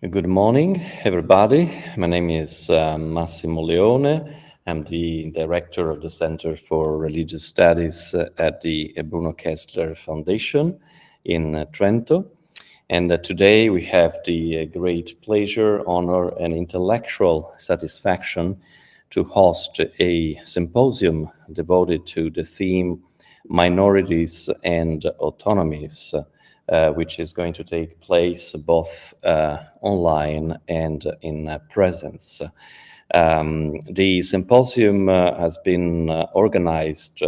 Good morning, everybody. My name is Massimo Leone. I'm the director of the Center for Religious Studies at the Bruno Kessler Foundation in Trento. And today we have the great pleasure, honor, and intellectual satisfaction to host a symposium devoted to the theme Minorities and Autonomies, which is going to take place both online and in presence. The symposium has been organized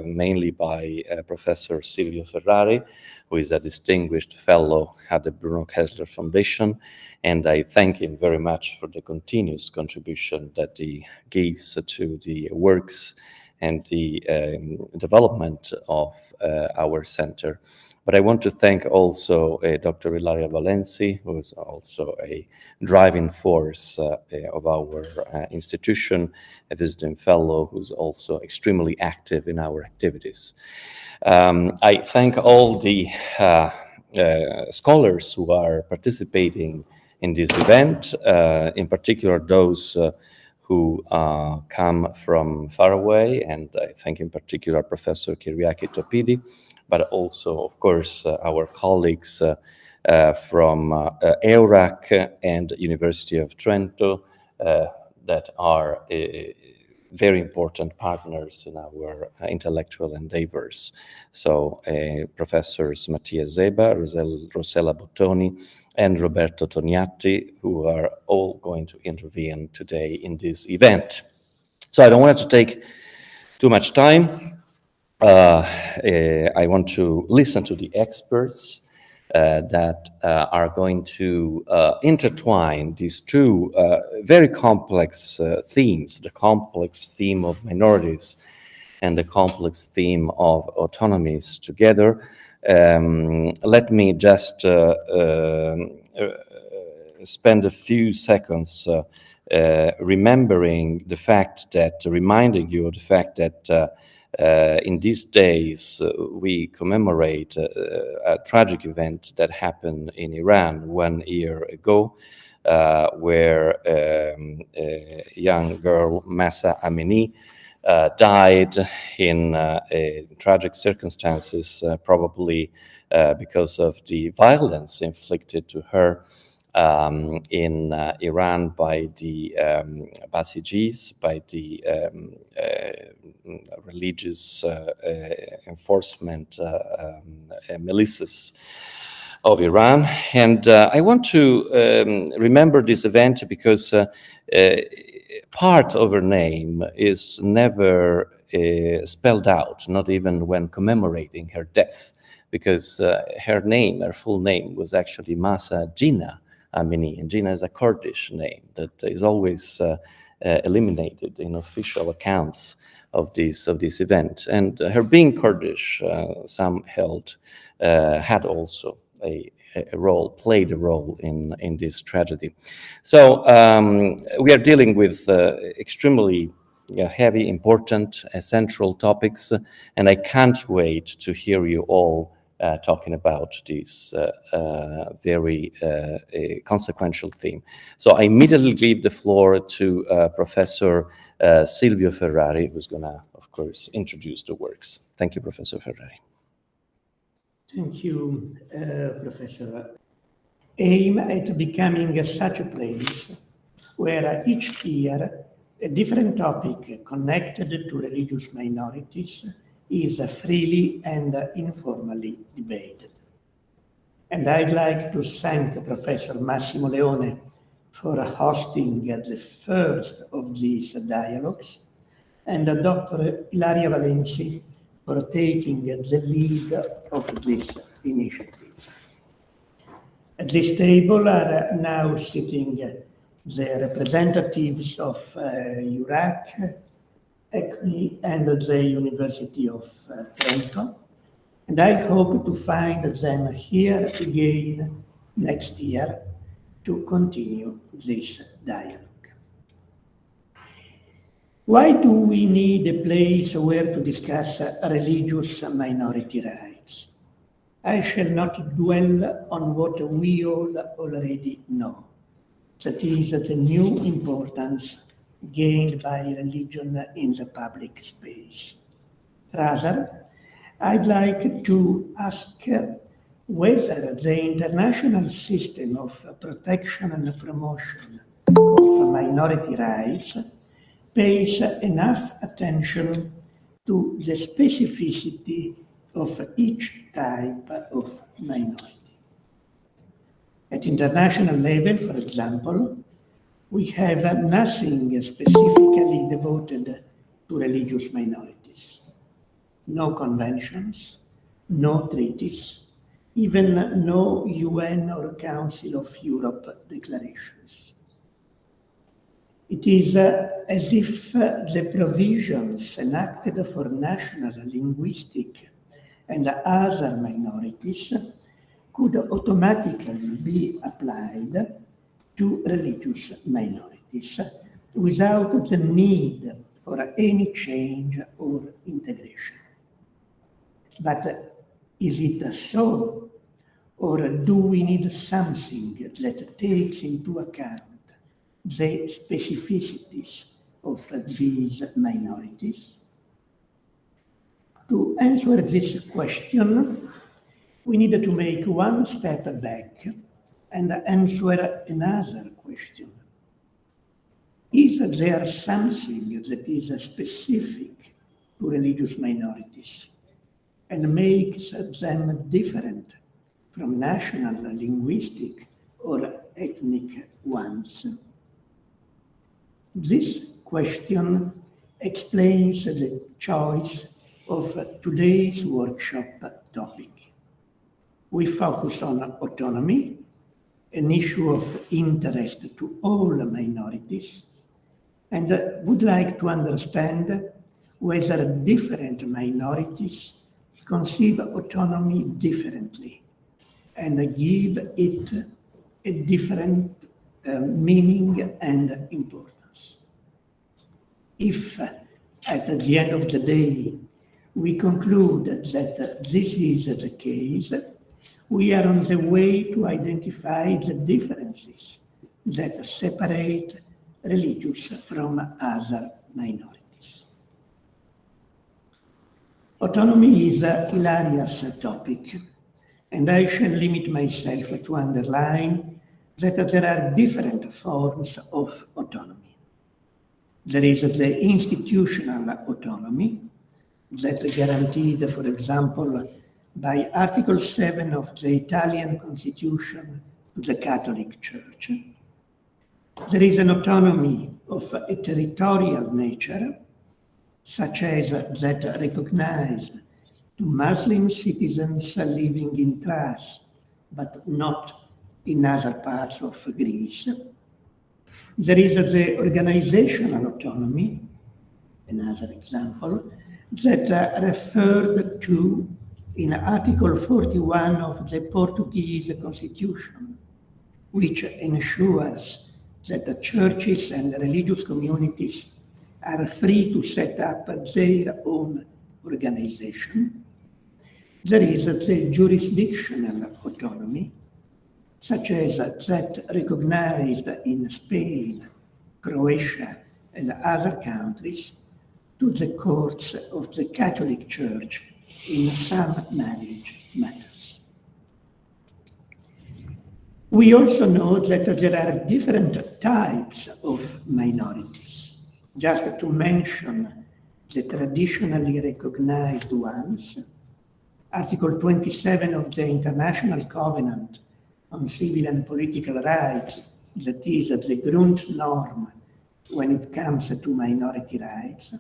mainly by Professor Silvio Ferrari, who is a distinguished fellow at the Bruno Kessler Foundation, and I thank him very much for the continuous contribution that he gives to the works and the development of our center. But I want to thank also Dr. Ilaria Valenzi, who is also a driving force of our institution, a visiting fellow who's also extremely active in our activities. I thank all the scholars who are participating in this event, in particular those who come from far away, and I thank in particular Professor Kyriaki Topidi, but also, of course, our colleagues from EURAC and University of Trento that are very important partners in our intellectual endeavors. So Professors Mattia Zeba, Rossella Bottoni, and Roberto Toniatti, who are all going to intervene today in this event. So I don't want to take too much time. I want to listen to the experts that are going to intertwine these two very complex themes, the complex theme of minorities and the complex theme of autonomies together. Let me just spend a few seconds remembering the fact that, reminding you of the fact that in these days, we commemorate a tragic event that happened in Iran 1 year ago, where a young girl, Mahsa Amini, died in tragic circumstances, probably because of the violence inflicted to her in Iran by the Basijis, by the religious enforcement militias of Iran. And I want to remember this event because part of her name is never spelled out, not even when commemorating her death, because her name, her full name, was actually Mahsa Jina Amini, and Jina is a Kurdish name that is always eliminated in official accounts of this event. And her being Kurdish, some held, had also played a role in this tragedy. So we are dealing with extremely heavy, important, central topics, and I can't wait to hear you all talking about this very consequential theme. So I immediately give the floor to Professor Silvio Ferrari, who's going to, of course, introduce the works. Thank you, Professor Ferrari. Thank you, Professor. Aim at becoming such a place where each year a different topic connected to religious minorities is freely and informally debated. And I'd like to thank Professor Massimo Leone for hosting the first of these dialogues, and Dr. Ilaria Valenzi for taking the lead of this initiative. At this table are now sitting the representatives of EURAC, ECMI, and the University of Trento, and I hope to find them here again next year to continue this dialogue. Why do we need a place where to discuss religious minority rights? I shall not dwell on what we all already know, that is, the new importance gained by religion in the public space. Rather, I'd like to ask whether the international system of protection and promotion of minority rights pays enough attention to the specificity of each type of minority. At international level, for example, we have nothing specifically devoted to religious minorities. No conventions, no treaties, even no UN or Council of Europe declarations. It is as if the provisions enacted for national, linguistic, and other minorities could automatically be applied to religious minorities without the need for any change or integration. But is it so? Or do we need something that takes into account the specificities of these minorities? To answer this question, we need to make one step back and answer another question. Is there something that is specific to religious minorities and makes them different from national, linguistic, or ethnic ones? This question explains the choice of today's workshop topic. We focus on autonomy, an issue of interest to all minorities, and would like to understand whether different minorities conceive autonomy differently and give it a different meaning and importance. If at the end of the day we conclude that this is the case, we are on the way to identify the differences that separate religious from other minorities. Autonomy is a hilarious topic, and I shall limit myself to underline that there are different forms of autonomy. There is the institutional autonomy that is guaranteed, for example, by Article 7 of the Italian Constitution to the Catholic Church. There is an autonomy of a territorial nature, such as that recognized to Muslim citizens living in Thrace, but not in other parts of Greece. There is the organizational autonomy, another example, that referred to in Article 41 of the Portuguese Constitution, which ensures that the churches and religious communities are free to set up their own organization. There is the jurisdictional autonomy, such as that recognized in Spain, Croatia, and other countries to the courts of the Catholic Church in some marriage matters. We also know that there are different types of minorities. Just to mention the traditionally recognized ones, Article 27 of the International Covenant on Civil and Political Rights, that is the Grundnorm when it comes to minority rights,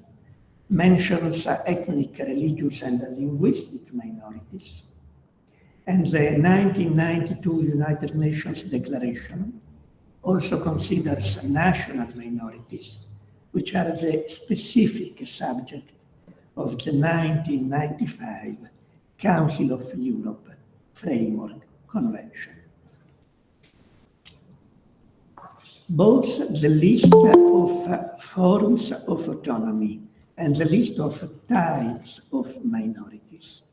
mentions ethnic, religious, and linguistic minorities. And the 1992 United Nations Declaration also considers national minorities, which are the specific subject of the 1995 Council of Europe Framework Convention. Both the list of forms of autonomy and the list of types of minorities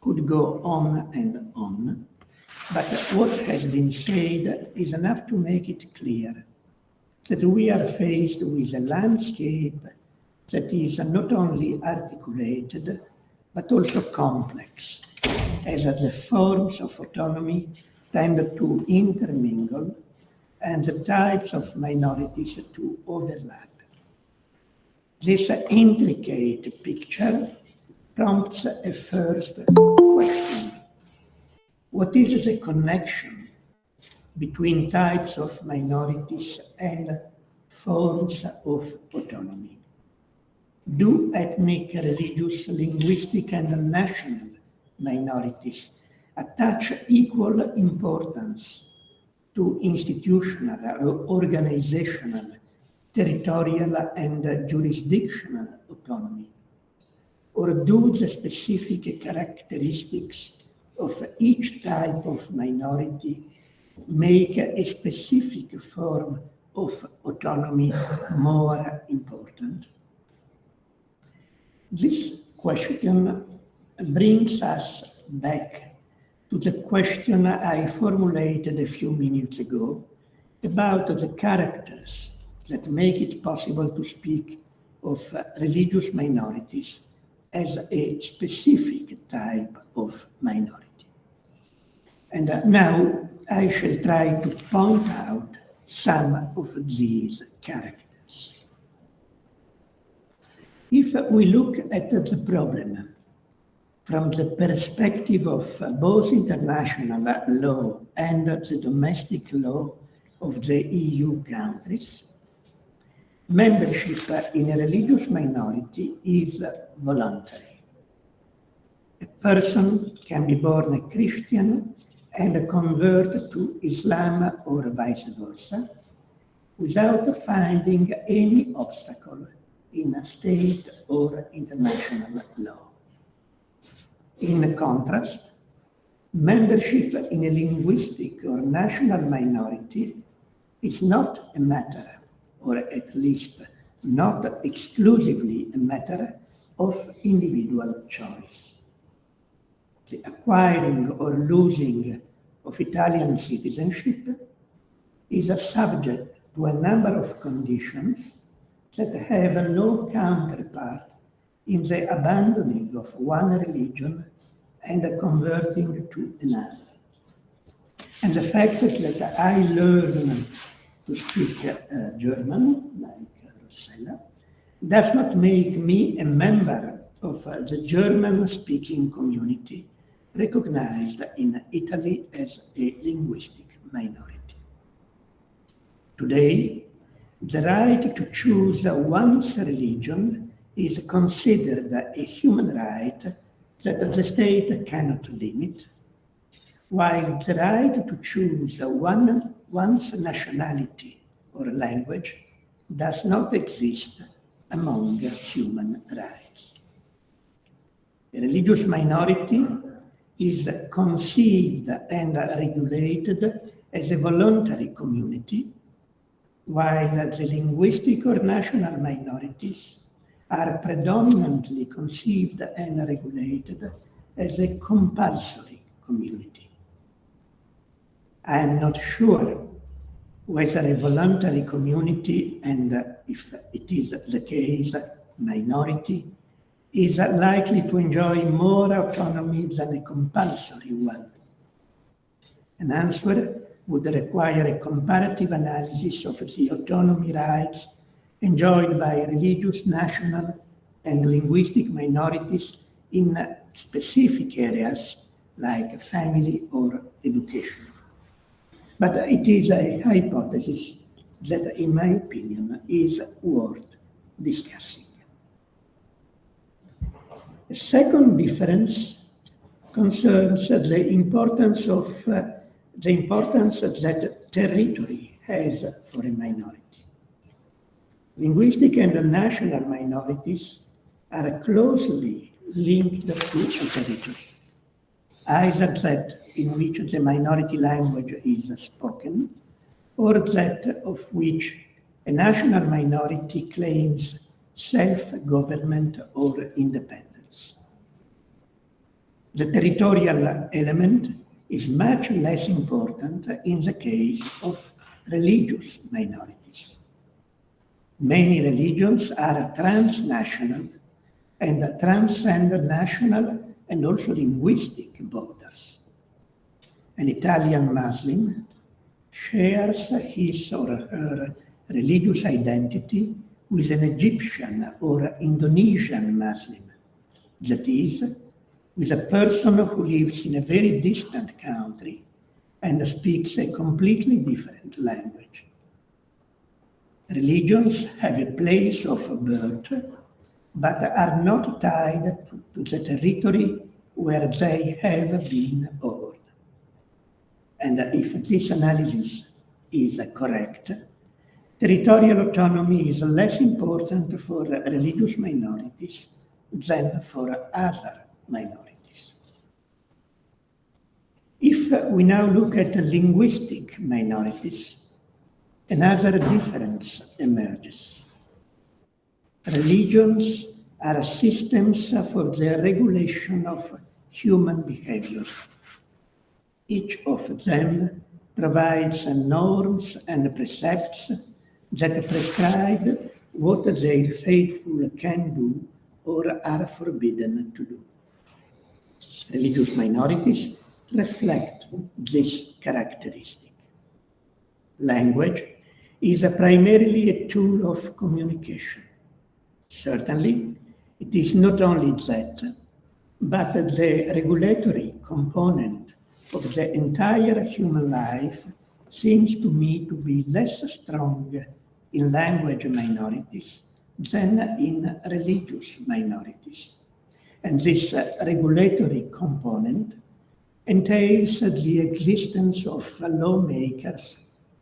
could go on and on, but what has been said is enough to make it clear that we are faced with a landscape that is not only articulated, but also complex, as the forms of autonomy tend to intermingle and the types of minorities to overlap. This intricate picture prompts a first question. What is the connection between types of minorities and forms of autonomy? Do ethnic, religious, linguistic, and national minorities attach equal importance to institutional, organizational, territorial, and jurisdictional autonomy? Or do the specific characteristics of each type of minority make a specific form of autonomy more important? This question brings us back to the question I formulated a few minutes ago about the characters that make it possible to speak of religious minorities as a specific type of minority. And now I shall try to point out some of these characters. If we look at the problem from the perspective of both international law and the domestic law of the EU countries, membership in a religious minority is voluntary. A person can be born a Christian and convert to Islam or vice versa without finding any obstacle in state or international law. In contrast, membership in a linguistic or national minority is not a matter, or at least not exclusively a matter, of individual choice. The acquiring or losing of Italian citizenship is subject to a number of conditions that have no counterpart in the abandoning of one religion and converting to another. And the fact that I learn to speak German, like Rossella, does not make me a member of the German-speaking community recognized in Italy as a linguistic minority. Today, the right to choose one's religion is considered a human right that the state cannot limit, while the right to choose one's nationality or language does not exist among human rights. A religious minority is conceived and regulated as a voluntary community, while the linguistic or national minorities are predominantly conceived and regulated as a compulsory community. I am not sure whether a voluntary community, and if it is the case, minority, is likely to enjoy more autonomy than a compulsory one. An answer would require a comparative analysis of the autonomy rights enjoyed by religious, national, and linguistic minorities in specific areas like family or education. But it is a hypothesis that, in my opinion, is worth discussing. A second difference concerns the importance that territory has for a minority. Linguistic and national minorities are closely linked to a territory, either that in which the minority language is spoken, or that of which a national minority claims self-government or independence. The territorial element is much less important in the case of religious minorities. Many religions are transnational and transcend national and also linguistic borders. An Italian Muslim shares his or her religious identity with an Egyptian or Indonesian Muslim, that is, with a person who lives in a very distant country and speaks a completely different language. Religions have a place of birth, but are not tied to the territory where they have been born. And if this analysis is correct, territorial autonomy is less important for religious minorities than for other minorities. If we now look at linguistic minorities, another difference emerges. Religions are systems for the regulation of human behavior. Each of them provides norms and precepts that prescribe what their faithful can do or are forbidden to do. Religious minorities reflect this characteristic. Language is primarily a tool of communication. Certainly, it is not only that, but the regulatory component of the entire human life seems to me to be less strong in language minorities than in religious minorities. And this regulatory component entails the existence of lawmakers,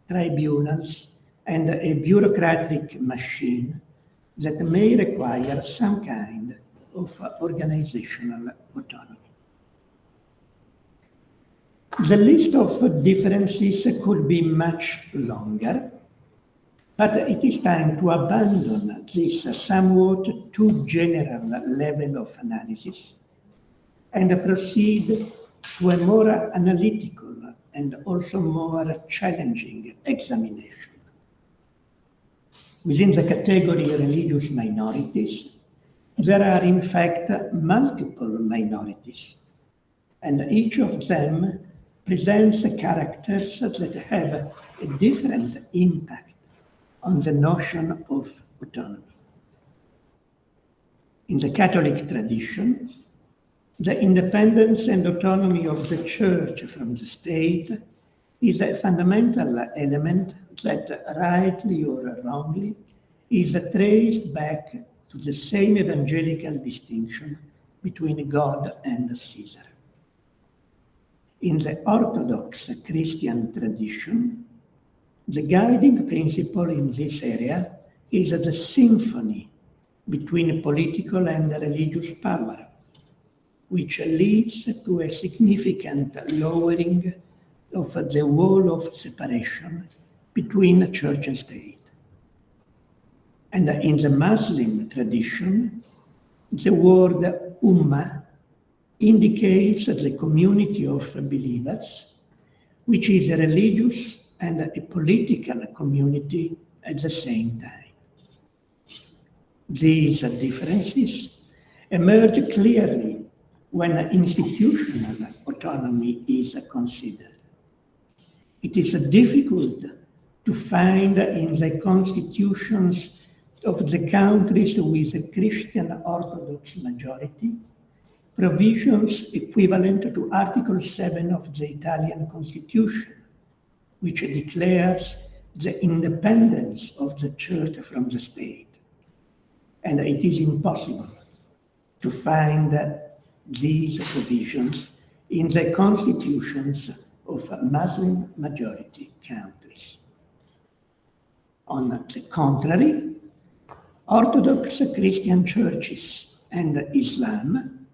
tribunals, and a bureaucratic machine that may require some kind of organizational autonomy. The list of differences could be much longer, but it is time to abandon this somewhat too general level of analysis and proceed to a more analytical and also more challenging examination. Within the category religious minorities, there are in fact multiple minorities, and each of them presents characters that have a different impact on the notion of autonomy. In the Catholic tradition, the independence and autonomy of the Church from the state is a fundamental element that, rightly or wrongly, is traced back to the same evangelical distinction between God and Caesar. In the Orthodox Christian tradition, the guiding principle in this area is the symphony between political and religious power, which leads to a significant lowering of the wall of separation between church and state. And in the Muslim tradition, the word ummah indicates the community of believers, which is a religious and a political community at the same time. These differences emerge clearly when institutional autonomy is considered. It is difficult to find in the constitutions of the countries with a Christian Orthodox majority provisions equivalent to Article 7 of the Italian Constitution, which declares the independence of the Church from the state. And it is impossible to find these provisions in the constitutions of Muslim majority countries. On the contrary, Orthodox Christian churches and Islam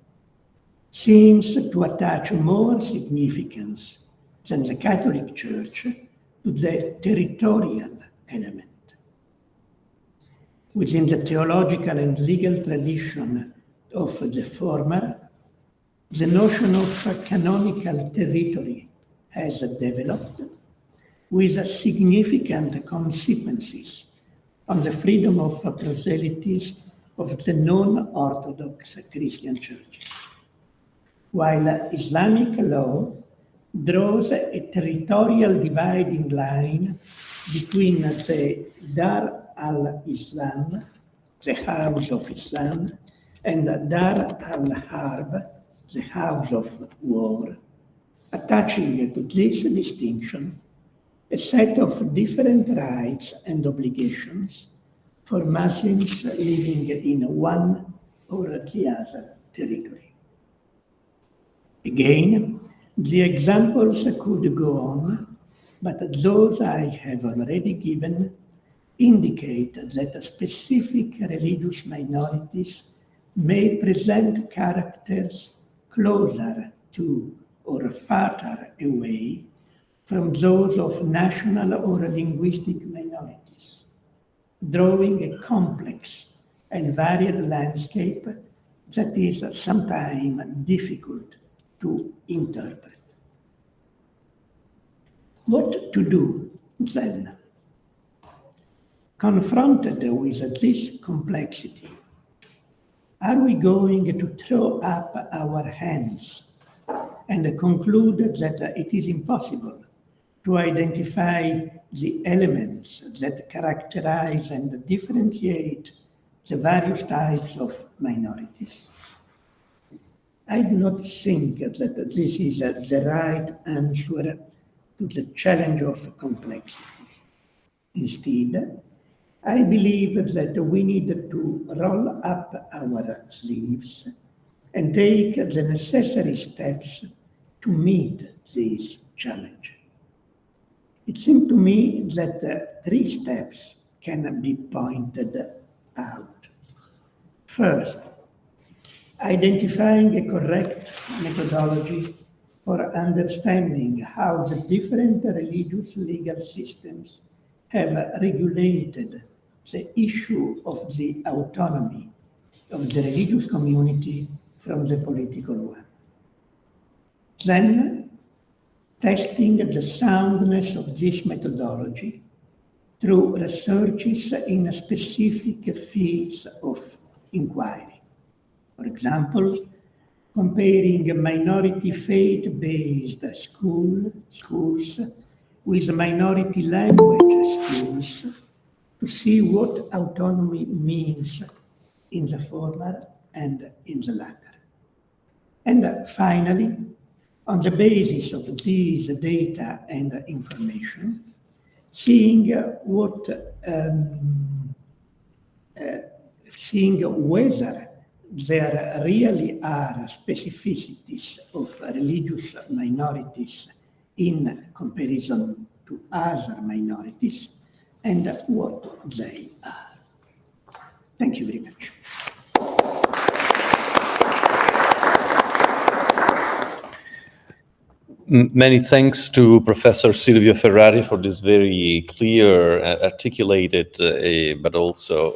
seems to attach more significance than the Catholic Church to the territorial element. Within the theological and legal tradition of the former, the notion of canonical territory has developed with significant consequences on the freedom of proselytes of the non-Orthodox Christian churches, while Islamic law draws a territorial dividing line between the Dar al-Islam, the House of Islam, and Dar al-Harb, the House of War, attaching to this distinction a set of different rights and obligations for Muslims living in one or the other territory. Again, the examples could go on, but those I have already given indicate that specific religious minorities may present characters closer to or farther away from those of national or linguistic minorities, drawing a complex and varied landscape that is sometimes difficult to interpret. What to do then? Confronted with this complexity, are we going to throw up our hands and conclude that it is impossible to identify the elements that characterize and differentiate the various types of minorities? I do not think that this is the right answer to the challenge of complexity. Instead, I believe that we need to roll up our sleeves and take the necessary steps to meet this challenge. It seemed to me that 3 steps can be pointed out. First, identifying a correct methodology for understanding how the different religious legal systems have regulated the issue of the autonomy of the religious community from the political one. Then, testing the soundness of this methodology through researches in specific fields of inquiry. For example, comparing minority faith-based schools with minority language schools to see what autonomy means in the former and in the latter. And finally, on the basis of these data and information, seeing whether there really are specificities of religious minorities in comparison to other minorities, and what they are. Thank you very much. Many thanks to Professor Silvio Ferrari for this very clear, articulated, but also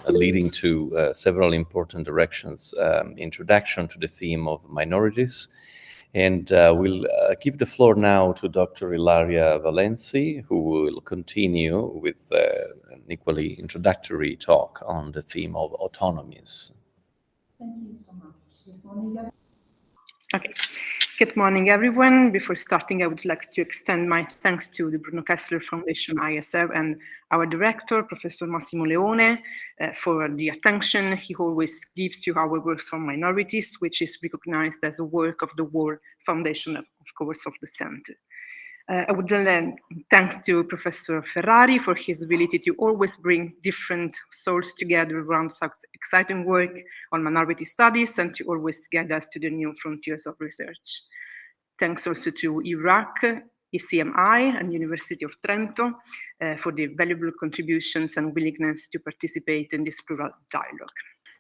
leading to several important directions introduction to the theme of minorities. And we'll give the floor now to Dr. Ilaria Valenzi, who will continue with an equally introductory talk on the theme of autonomies. Thank you so much. Good morning. Okay. Good morning, everyone. Before starting, I would like to extend my thanks to the Bruno Kessler Foundation, ISF, and our director, Professor Massimo Leone, for the attention he always gives to our works on minorities, which is recognized as a work of the World Foundation, of course, of the Center. I would then thank to Professor Ferrari for his ability to always bring different souls together around such exciting work on minority studies and to always guide us to the new frontiers of research. Thanks also to Iraq, ECMI, and University of Trento for the valuable contributions and willingness to participate in this plural dialogue.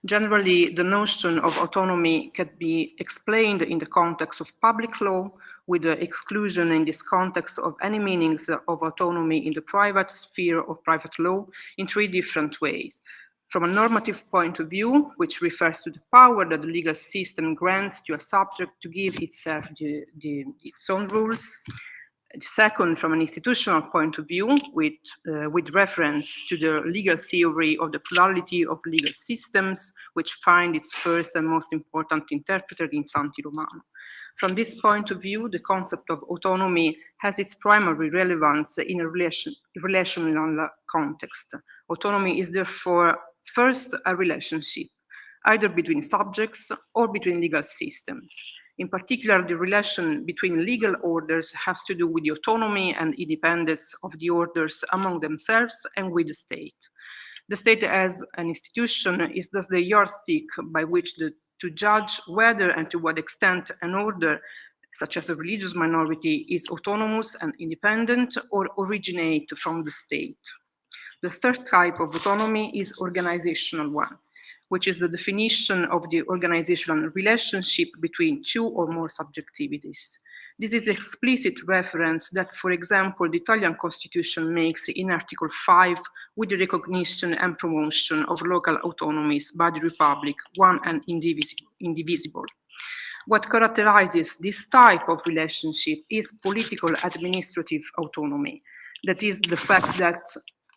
Generally, the notion of autonomy can be explained in the context of public law, with the exclusion in this context of any meanings of autonomy in the private sphere of private law in 3 different ways. From a normative point of view, which refers to the power that the legal system grants to a subject to give itself its own rules. Second, from an institutional point of view, with reference to the legal theory of the plurality of legal systems, which find its first and most important interpreter in Santi Romano. From this point of view, the concept of autonomy has its primary relevance in a relational context. Autonomy is therefore first a relationship, either between subjects or between legal systems. In particular, the relation between legal orders has to do with the autonomy and independence of the orders among themselves and with the state. The state as an institution is thus the yardstick by which to judge whether and to what extent an order, such as a religious minority, is autonomous and independent or originate from the state. The third type of autonomy is organizational one, which is the definition of the organizational relationship between two or more subjectivities. This is the explicit reference that, for example, the Italian Constitution makes in Article 5 with the recognition and promotion of local autonomies by the Republic, one and indivisible. What characterizes this type of relationship is political administrative autonomy. That is the fact that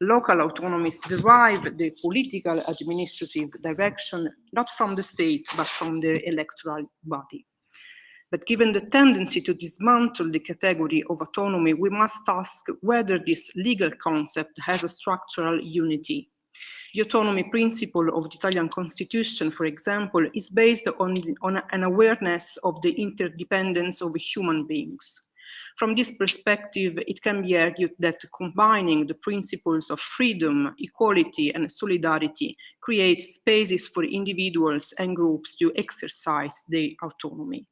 local autonomies derive the political administrative direction not from the state, but from the electoral body. But given the tendency to dismantle the category of autonomy, we must ask whether this legal concept has a structural unity. The autonomy principle of the Italian Constitution, for example, is based on an awareness of the interdependence of human beings. From this perspective, it can be argued that combining the principles of freedom, equality, and solidarity creates spaces for individuals and groups to exercise their autonomy.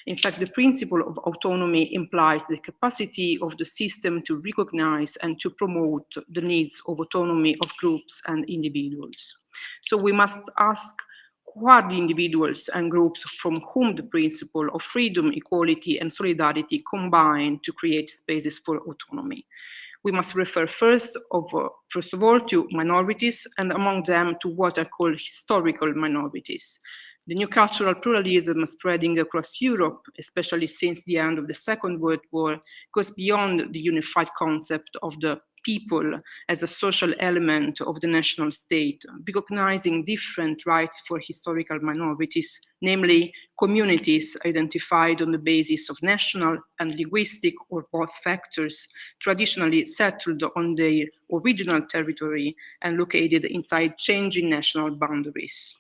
In fact, the principle of autonomy implies the capacity of the system to recognize and to promote the needs of autonomy of groups and individuals. So we must ask, who are the individuals and groups from whom the principle of freedom, equality, and solidarity combine to create spaces for autonomy? We must refer first of all to minorities, and among them to what are called historical minorities. The new cultural pluralism spreading across Europe, especially since the end of the Second World War, goes beyond the unified concept of the people as a social element of the national state, recognizing different rights for historical minorities, namely communities identified on the basis of national and linguistic or both factors, traditionally settled on their original territory and located inside changing national boundaries.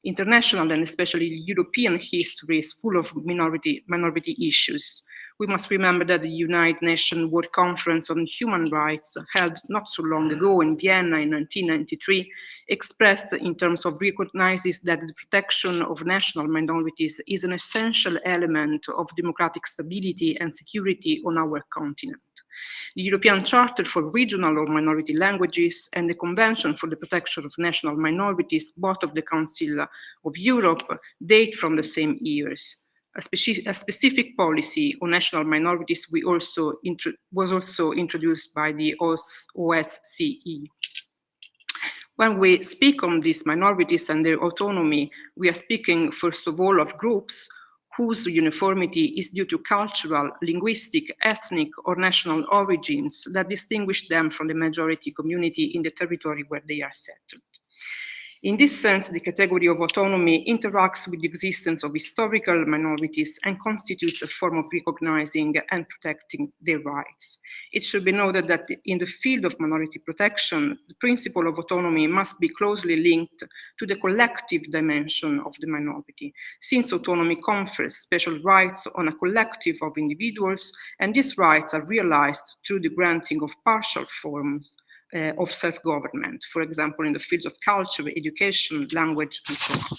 International and especially European history is full of minority issues. We must remember that the United Nations World Conference on Human Rights, held not so long ago in Vienna in 1993, expressed in terms of recognizes that the protection of national minorities is an essential element of democratic stability and security on our continent. The European Charter for Regional or Minority Languages and the Convention for the Protection of National Minorities, both of the Council of Europe, date from the same years. A specific policy on national minorities was also introduced by the OSCE. When we speak on these minorities and their autonomy, we are speaking first of all of groups whose uniformity is due to cultural, linguistic, ethnic, or national origins that distinguish them from the majority community in the territory where they are settled. In this sense, the category of autonomy interacts with the existence of historical minorities and constitutes a form of recognizing and protecting their rights. It should be noted that in the field of minority protection, the principle of autonomy must be closely linked to the collective dimension of the minority, since autonomy confers special rights on a collective of individuals, and these rights are realized through the granting of partial forms of self-government, for example, in the fields of culture, education, language, and so on.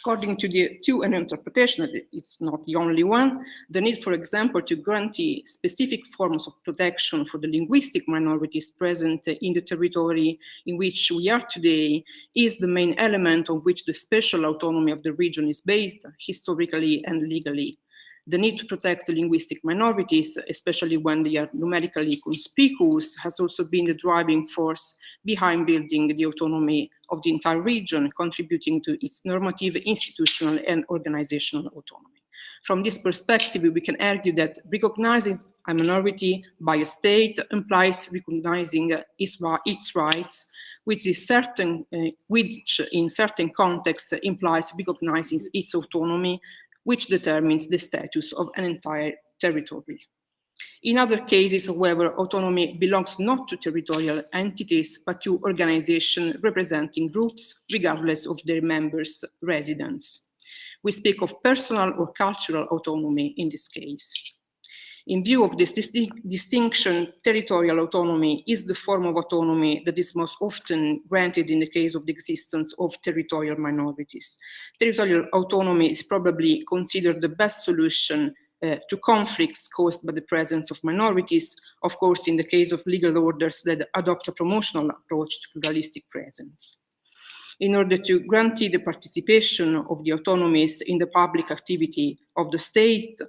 According to an interpretation, it's not the only one, the need, for example, to guarantee specific forms of protection for the linguistic minorities present in the territory in which we are today is the main element on which the special autonomy of the region is based, historically and legally. The need to protect the linguistic minorities, especially when they are numerically conspicuous, has also been the driving force behind building the autonomy of the entire region, contributing to its normative, institutional, and organizational autonomy. From this perspective, we can argue that recognizing a minority by a state implies recognizing its rights, which in certain contexts implies recognizing its autonomy, which determines the status of an entire territory. In other cases, however, autonomy belongs not to territorial entities, but to organizations representing groups, regardless of their members' residence. We speak of personal or cultural autonomy in this case. In view of this distinction, territorial autonomy is the form of autonomy that is most often granted in the case of the existence of territorial minorities. Territorial autonomy is probably considered the best solution to conflicts caused by the presence of minorities, of course, in the case of legal orders that adopt a promotional approach to pluralistic presence. In order to guarantee the participation of the autonomies in the public activity of the state,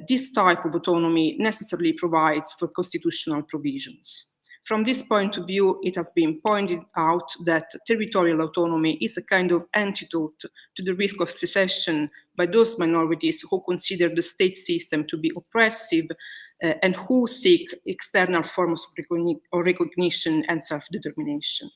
this type of autonomy necessarily provides for constitutional provisions. From this point of view, it has been pointed out that territorial autonomy is a kind of antidote to the risk of secession by those minorities who consider the state system to be oppressive and who seek external forms of recognition and self-determination.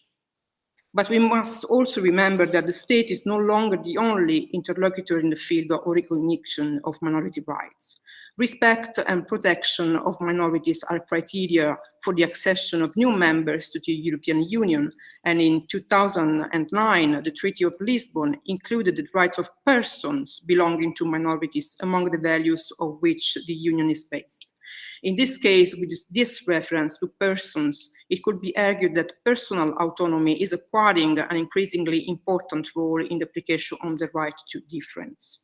But we must also remember that the state is no longer the only interlocutor in the field of recognition of minority rights. Respect and protection of minorities are criteria for the accession of new members to the European Union, and in 2009, the Treaty of Lisbon included the rights of persons belonging to minorities among the values of which the Union is based. In this case, with this reference to persons, it could be argued that personal autonomy is acquiring an increasingly important role in the application of the right to difference.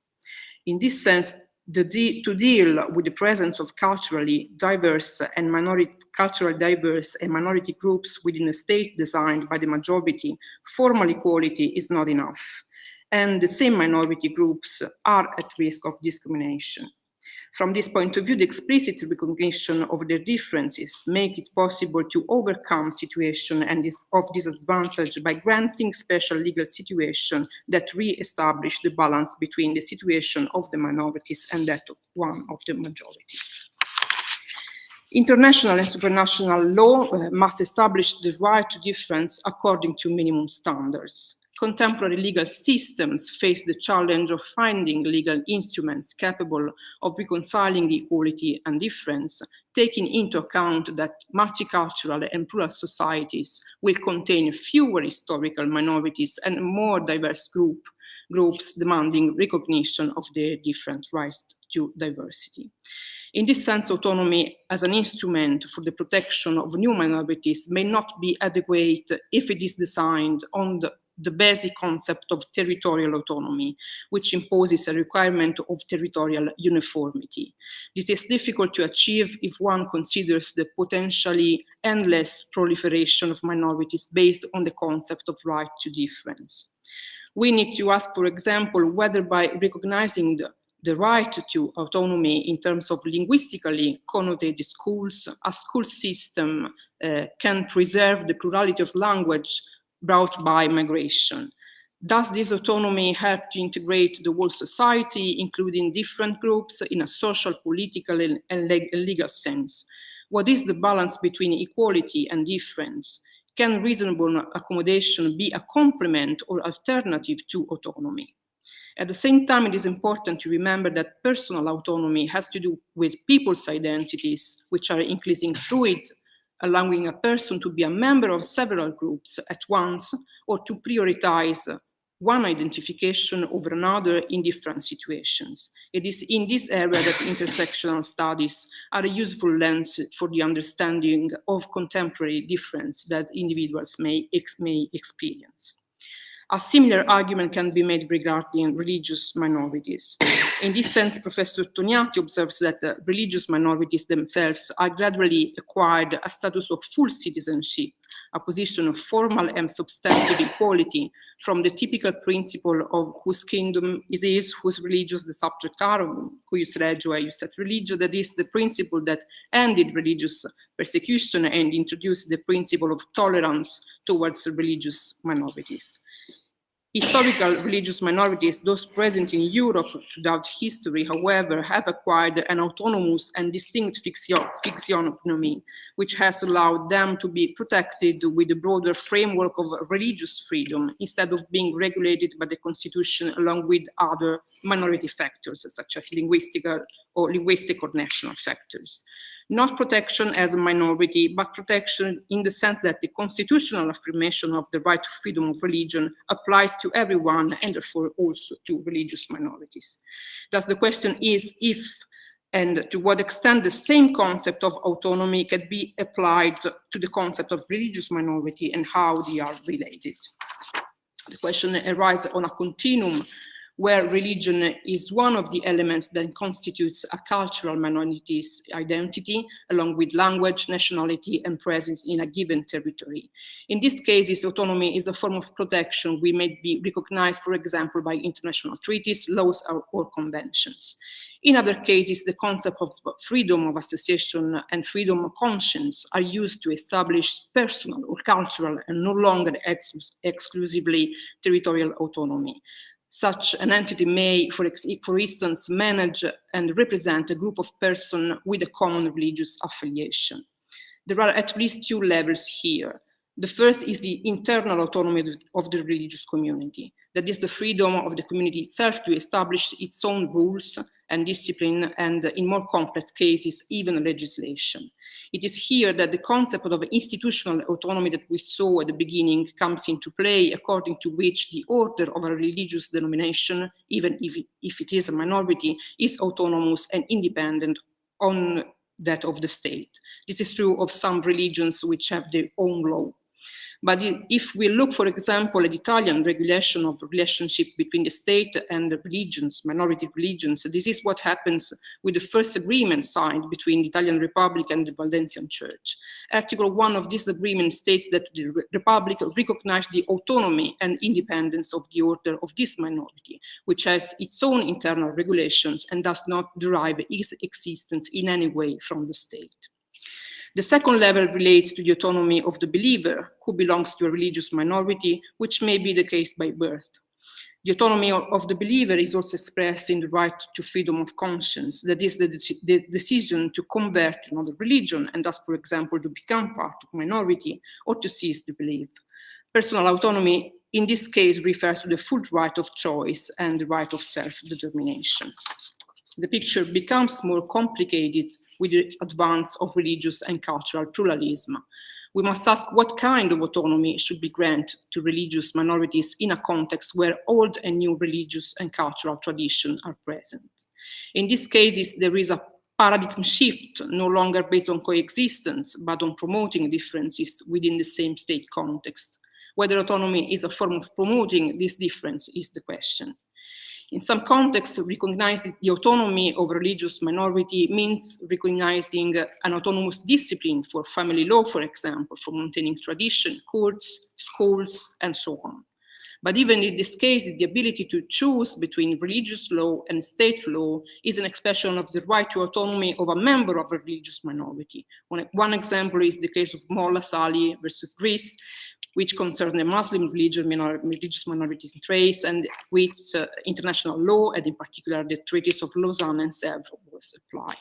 In this sense, to deal with the presence of culturally diverse and minority groups within a state designed by the majority, formal equality is not enough, and the same minority groups are at risk of discrimination. From this point of view, the explicit recognition of their differences make it possible to overcome situations of disadvantage by granting special legal situations that re-establish the balance between the situation of the minorities and that of one of the majorities. International and supranational law must establish the right to difference according to minimum standards. Contemporary legal systems face the challenge of finding legal instruments capable of reconciling equality and difference, taking into account that multicultural and plural societies will contain fewer historical minorities and more diverse groups demanding recognition of their different rights to diversity. In this sense, autonomy as an instrument for the protection of new minorities may not be adequate if it is designed on the basic concept of territorial autonomy, which imposes a requirement of territorial uniformity. This is difficult to achieve if one considers the potentially endless proliferation of minorities based on the concept of right to difference. We need to ask, for example, whether by recognizing the right to autonomy in terms of linguistically connotated schools, a school system can preserve the plurality of language brought by migration. Does this autonomy help to integrate the whole society, including different groups, in a social, political, and legal sense? What is the balance between equality and difference? Can reasonable accommodation be a complement or alternative to autonomy? At the same time, it is important to remember that personal autonomy has to do with people's identities, which are increasingly fluid, allowing a person to be a member of several groups at once or to prioritize one identification over another in different situations. It is in this area that intersectional studies are a useful lens for the understanding of contemporary difference that individuals may experience. A similar argument can be made regarding religious minorities. In this sense, Professor Toniati observes that religious minorities themselves are gradually acquired a status of full citizenship, a position of formal and substantive equality from the typical principle of whose kingdom it is, whose religious the subject are, cuius regio eius et religio, that is the principle that ended religious persecution and introduced the principle of tolerance towards religious minorities. Historical religious minorities, those present in Europe throughout history, however, have acquired an autonomous and distinct physiognomy, which has allowed them to be protected with a broader framework of religious freedom, instead of being regulated by the Constitution along with other minority factors, such as linguistic or national factors. Not protection as a minority, but protection in the sense that the constitutional affirmation of the right to freedom of religion applies to everyone and therefore also to religious minorities. Thus the question is if and to what extent the same concept of autonomy can be applied to the concept of religious minority and how they are related. The question arises on a continuum where religion is one of the elements that constitutes a cultural minority's identity, along with language, nationality, and presence in a given territory. In these cases, autonomy is a form of protection we may be recognized, for example, by international treaties, laws, or conventions. In other cases, the concept of freedom of association and freedom of conscience are used to establish personal or cultural and no longer exclusively territorial autonomy. Such an entity may, for instance, manage and represent a group of persons with a common religious affiliation. There are at least two levels here. The first is the internal autonomy of the religious community. That is the freedom of the community itself to establish its own rules and discipline, and in more complex cases, even legislation. It is here that the concept of institutional autonomy that we saw at the beginning comes into play, according to which the order of a religious denomination, even if it is a minority, is autonomous and independent on that of the state. This is true of some religions which have their own law. But if we look, for example, at Italian regulation of relationship between the state and the religions, minority religions, this is what happens with the first agreement signed between the Italian Republic and the Valdensian Church. Article 1 of this agreement states that the Republic recognized the autonomy and independence of the order of this minority, which has its own internal regulations and does not derive its existence in any way from the state. The second level relates to the autonomy of the believer who belongs to a religious minority, which may be the case by birth. The autonomy of the believer is also expressed in the right to freedom of conscience, that is the decision to convert to another religion and thus, for example, to become part of a minority or to cease to believe. Personal autonomy in this case refers to the full right of choice and the right of self-determination. The picture becomes more complicated with the advance of religious and cultural pluralism. We must ask what kind of autonomy should be granted to religious minorities in a context where old and new religious and cultural traditions are present. In these cases, there is a paradigm shift, no longer based on coexistence, but on promoting differences within the same state context. Whether autonomy is a form of promoting this difference is the question. In some contexts, recognizing the autonomy of a religious minority means recognizing an autonomous discipline for family law, for example, for maintaining tradition, courts, schools, and so on. But even in this case, the ability to choose between religious law and state law is an expression of the right to autonomy of a member of a religious minority. One example is the case of Molla Sali versus Greece, which concerned the Muslim religious minorities in Thrace, and which international law, and in particular the treaties of Lausanne and Sèvres, was applied.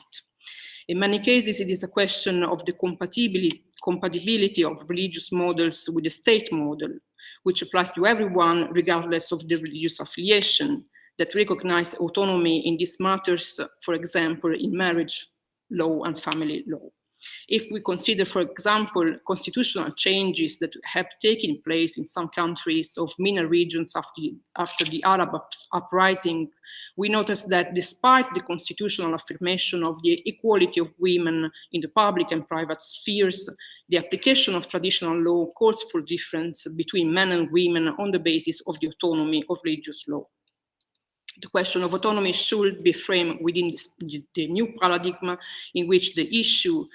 In many cases, it is a question of the compatibility of religious models with the state model, which applies to everyone regardless of the religious affiliation, that recognize autonomy in these matters, for example, in marriage law and family law. If we consider, for example, constitutional changes that have taken place in some countries of MENA regions after the Arab uprising, we notice that despite the constitutional affirmation of the equality of women in the public and private spheres, the application of traditional law calls for difference between men and women on the basis of the autonomy of religious law. The question of autonomy should be framed within the new paradigm in which the issue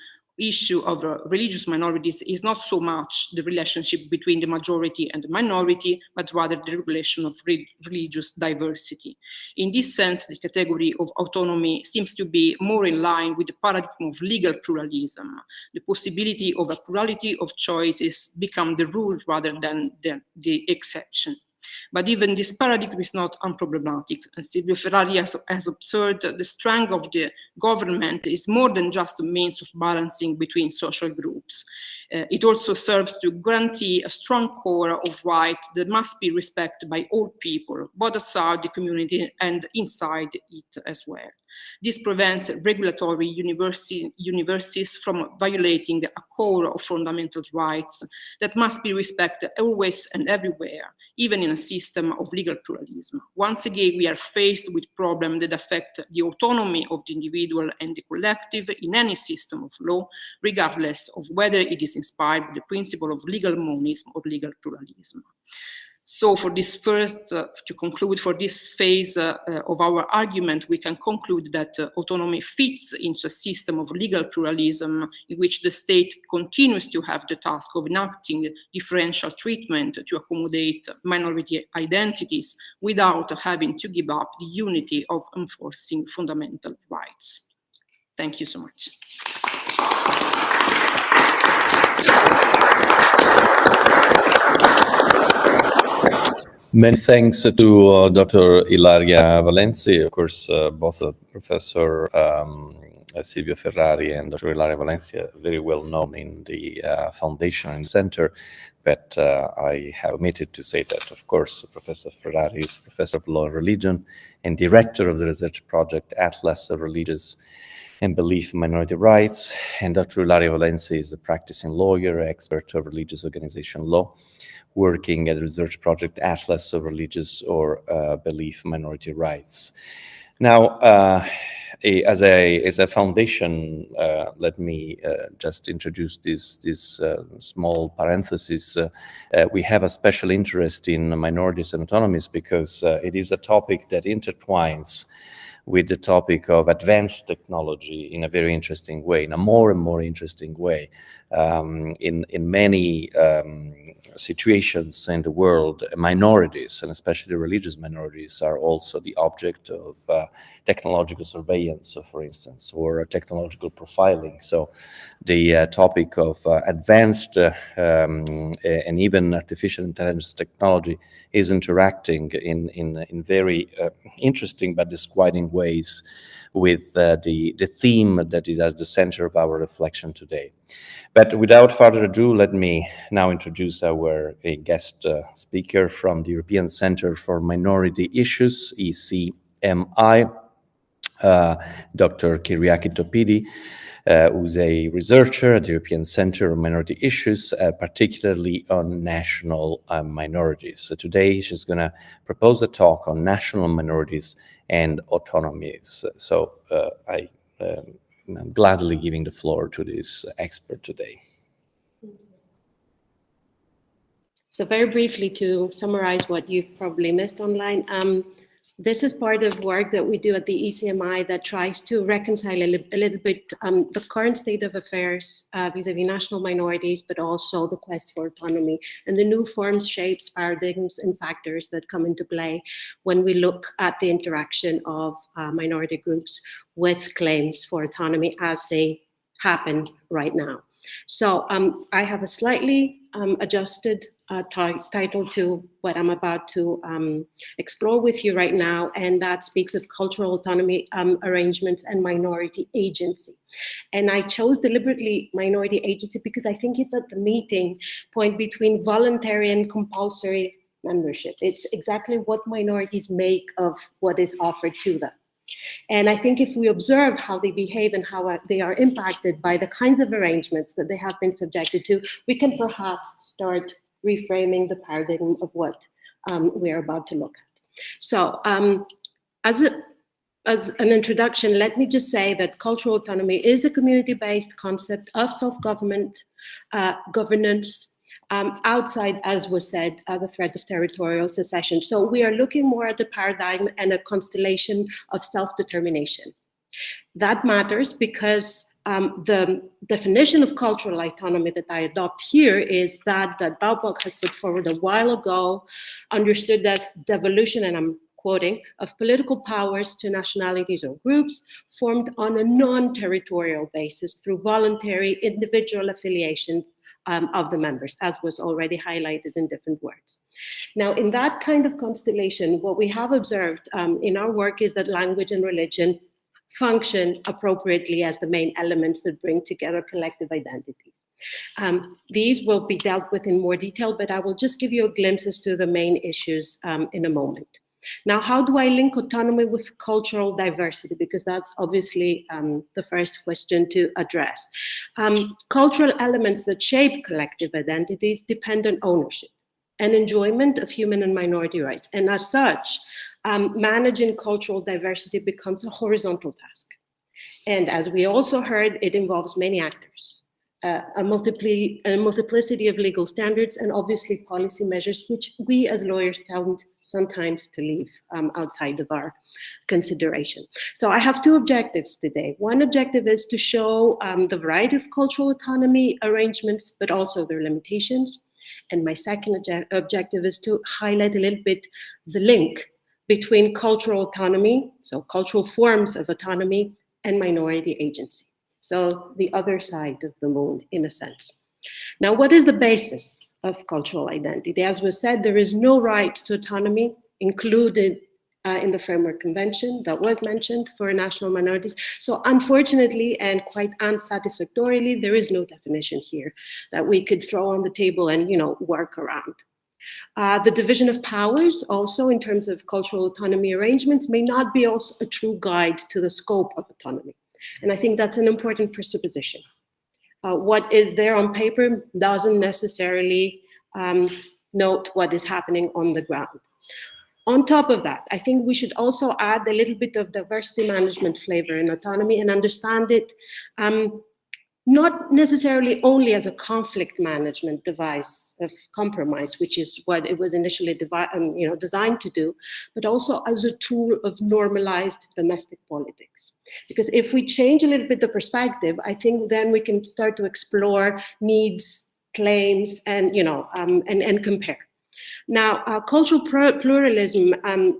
of religious minorities is not so much the relationship between the majority and the minority, but rather the regulation of religious diversity. In this sense, the category of autonomy seems to be more in line with the paradigm of legal pluralism. The possibility of a plurality of choices become the rule rather than the exception. But even this paradigm is not unproblematic. And Silvio Ferrari has observed the strength of the government is more than just a means of balancing between social groups. It also serves to guarantee a strong core of rights that must be respected by all people, both outside the community and inside it as well. This prevents regulatory universities from violating a core of fundamental rights that must be respected always and everywhere, even in a system of legal pluralism. Once again, we are faced with problems that affect the autonomy of the individual and the collective in any system of law, regardless of whether it is inspired by the principle of legal monism or legal pluralism. So for this to conclude, for this phase of our argument, we can conclude that autonomy fits into a system of legal pluralism in which the state continues to have the task of enacting differential treatment to accommodate minority identities without having to give up the unity of enforcing fundamental rights. Thank you so much. Many thanks to Dr. Ilaria Valenzi, of course, both Professor Silvio Ferrari and Dr. Ilaria Valenzi are very well known in the foundation and center, but I have omitted to say that, of course, Professor Ferrari is Professor of Law and Religion and Director of the research project Atlas of Religious and Belief Minority Rights, and Dr. Ilaria Valenzi is a practicing lawyer, expert of religious organization law, working at the research project Atlas of Religious or Belief Minority Rights. Now, as a foundation, let me just introduce this small parenthesis. We have a special interest in minorities and autonomies because it is a topic that intertwines with the topic of advanced technology in a very interesting way, in a more and more interesting way. In many situations in the world, minorities, and especially religious minorities, are also the object of technological surveillance, for instance, or technological profiling. So the topic of advanced and even artificial intelligence technology is interacting in very interesting but disquieting ways with the theme that is at the center of our reflection today. But without further ado, let me now introduce our guest speaker from the European Center for Minority Issues, ECMI, Dr. Kyriaki Topidi, who's a researcher at the European Center on Minority Issues, particularly on national minorities. So today she's going to propose a talk on national minorities and autonomies. So I'm gladly giving the floor to this expert today. So very briefly, to summarize what you've probably missed online, this is part of work that we do at the ECMI that tries to reconcile a little bit the current state of affairs vis-a-vis national minorities, but also the quest for autonomy and the new forms, shapes, paradigms, and factors that come into play when we look at the interaction of minority groups with claims for autonomy as they happen right now. So I have a slightly adjusted title to what I'm about to explore with you right now, and that speaks of cultural autonomy arrangements and minority agency. And I chose deliberately minority agency because I think it's at the meeting point between voluntary and compulsory membership. It's exactly what minorities make of what is offered to them. And I think if we observe how they behave and how they are impacted by the kinds of arrangements that they have been subjected to, we can perhaps start reframing the paradigm of what we're about to look at. So as an introduction, let me just say that cultural autonomy is a community-based concept of self-government, governance, outside, as was said, the threat of territorial secession. So we are looking more at the paradigm and a constellation of self-determination. That matters because the definition of cultural autonomy that I adopt here is that Baubock has put forward a while ago, understood as devolution, and I'm quoting, of political powers to nationalities or groups formed on a non-territorial basis through voluntary individual affiliation of the members, as was already highlighted in different words. Now, in that kind of constellation, what we have observed in our work is that language and religion function appropriately as the main elements that bring together collective identities. These will be dealt with in more detail, but I will just give you a glimpse as to the main issues in a moment. Now, how do I link autonomy with cultural diversity? Because that's obviously the first question to address. Cultural elements that shape collective identities depend on ownership and enjoyment of human and minority rights. And as such, managing cultural diversity becomes a horizontal task. And as we also heard, it involves many actors. A multiplicity of legal standards and obviously policy measures, which we as lawyers tend sometimes to leave outside of our consideration. So I have two objectives today. One objective is to show the variety of cultural autonomy arrangements, but also their limitations. And my second objective is to highlight a little bit the link between cultural autonomy, so cultural forms of autonomy, and minority agency. So the other side of the moon, in a sense. Now, what is the basis of cultural identity? As was said, there is no right to autonomy included in the Framework Convention that was mentioned for national minorities. So unfortunately, and quite unsatisfactorily, there is no definition here that we could throw on the table and, work around. The division of powers also in terms of cultural autonomy arrangements may not be also a true guide to the scope of autonomy. And I think that's an important presupposition. What is there on paper doesn't necessarily note what is happening on the ground. On top of that, I think we should also add a little bit of diversity management flavor in autonomy and understand it not necessarily only as a conflict management device of compromise, which is what it was initially designed to do, but also as a tool of normalized domestic politics. Because if we change a little bit the perspective, I think then we can start to explore needs, claims, and and compare. Now, cultural pluralism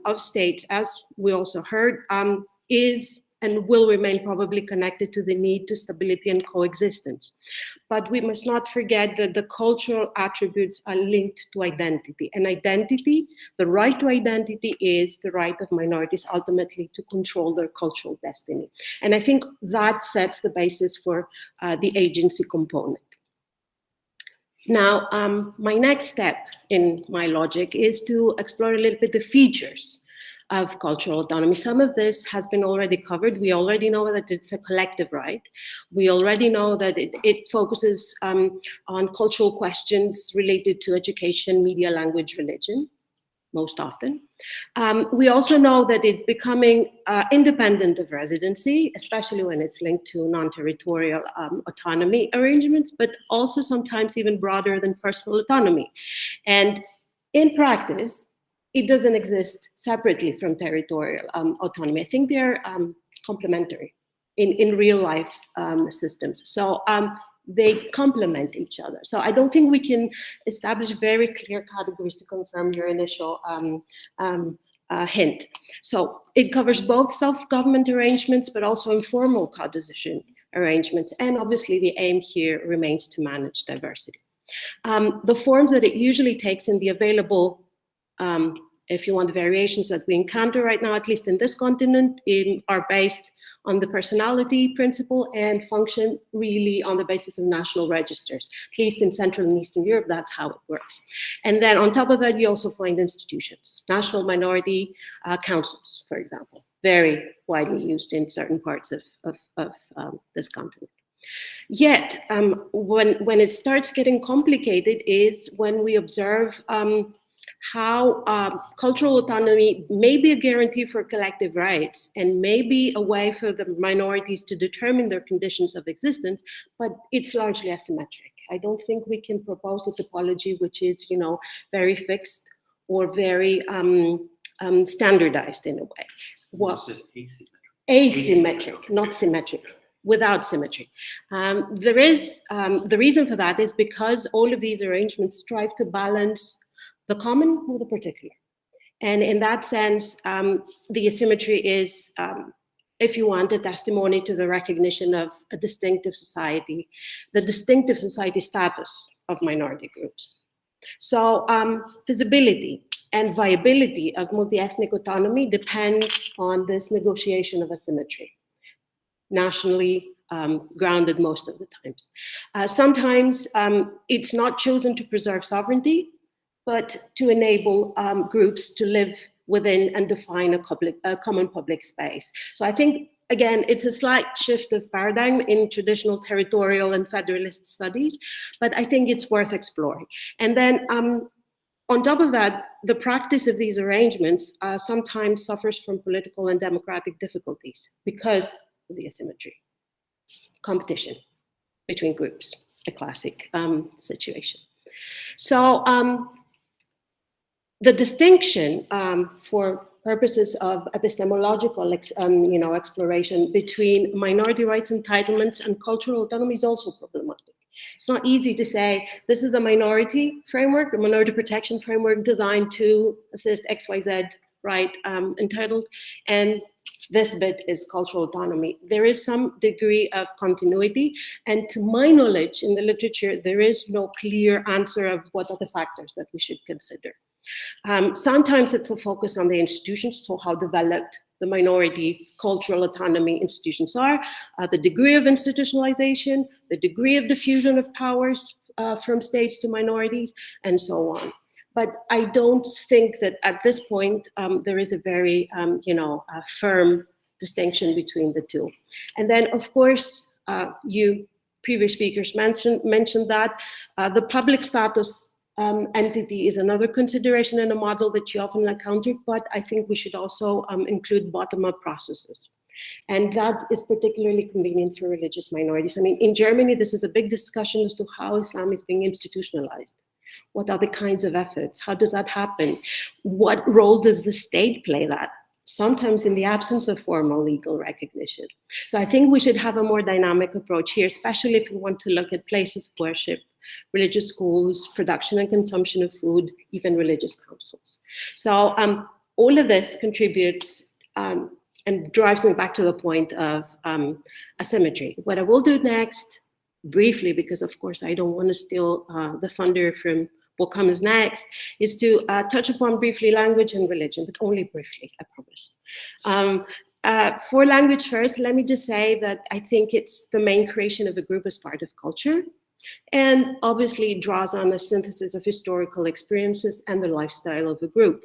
of states, as we also heard, is and will remain probably connected to the need to stability and coexistence. But we must not forget that the cultural attributes are linked to identity. And identity, the right to identity, is the right of minorities ultimately to control their cultural destiny. And I think that sets the basis for the agency component. Now, my next step in my logic is to explore a little bit the features of cultural autonomy. Some of this has been already covered. We already know that it's a collective right. We already know that it focuses on cultural questions related to education, media, language, religion, most often. We also know that it's becoming independent of residency, especially when it's linked to non-territorial autonomy arrangements, but also sometimes even broader than personal autonomy. And in practice, it doesn't exist separately from territorial autonomy. I think they're complementary in real life systems. So they complement each other. So I don't think we can establish very clear categories to confirm your initial hint. So it covers both self-government arrangements, but also informal co-decision arrangements. And obviously the aim here remains to manage diversity. The forms that it usually takes in the available if you want, the variations that we encounter right now, at least in this continent, are based on the personality principle and function really on the basis of national registers. At least in Central and Eastern Europe, that's how it works. And then on top of that, you also find institutions, national minority councils, for example. very widely used in certain parts of this continent. Yet, when it starts getting complicated is when we observe how cultural autonomy may be a guarantee for collective rights and may be a way for the minorities to determine their conditions of existence, but it's largely asymmetric. I don't think we can propose a topology which is, very fixed or very standardized in a way. Well, asymmetric, not symmetric. Without symmetry. The reason for that is because all of these arrangements strive to balance the common with the particular. And in that sense, the asymmetry is, if you want, a testimony to the recognition of a distinctive society, the distinctive society status of minority groups. So feasibility and viability of multi-ethnic autonomy depends on this negotiation of asymmetry. Nationally grounded most of the times. Sometimes it's not chosen to preserve sovereignty, but to enable groups to live within and define a common public space. So I think, again, it's a slight shift of paradigm in traditional territorial and federalist studies, but I think it's worth exploring. And then on top of that, the practice of these arrangements sometimes suffers from political and democratic difficulties because of the asymmetry. Competition between groups, a classic situation. So the distinction for purposes of epistemological exploration between minority rights entitlements and cultural autonomy is also problematic. It's not easy to say this is a minority framework, a minority protection framework designed to assist XYZ right entitled, and this bit is cultural autonomy. There is some degree of continuity, and to my knowledge in the literature, there is no clear answer of what are the factors that we should consider. Sometimes it's a focus on the institutions, so how developed the minority cultural autonomy institutions are, the degree of institutionalization, the degree of diffusion of powers from states to minorities, and so on. But I don't think that at this point there is a very, firm distinction between the two. And then, of course, you previous speakers mentioned that the public status entity is another consideration in a model that you often encounter, but I think we should also include bottom-up processes. And that is particularly convenient for religious minorities. I mean, in Germany, this is a big discussion as to how Islam is being institutionalized. What are the kinds of efforts? How does that happen? What role does the state play that? Sometimes in the absence of formal legal recognition. So I think we should have a more dynamic approach here, especially if we want to look at places of worship, religious schools, production and consumption of food, even religious councils. So all of this contributes and drives me back to the point of asymmetry. What I will do next, briefly, because of course I don't want to steal the thunder from what comes next, is to touch upon briefly language and religion, but only briefly, I promise. For language first, let me just say that I think it's the main creation of a group as part of culture, and obviously it draws on a synthesis of historical experiences and the lifestyle of a group.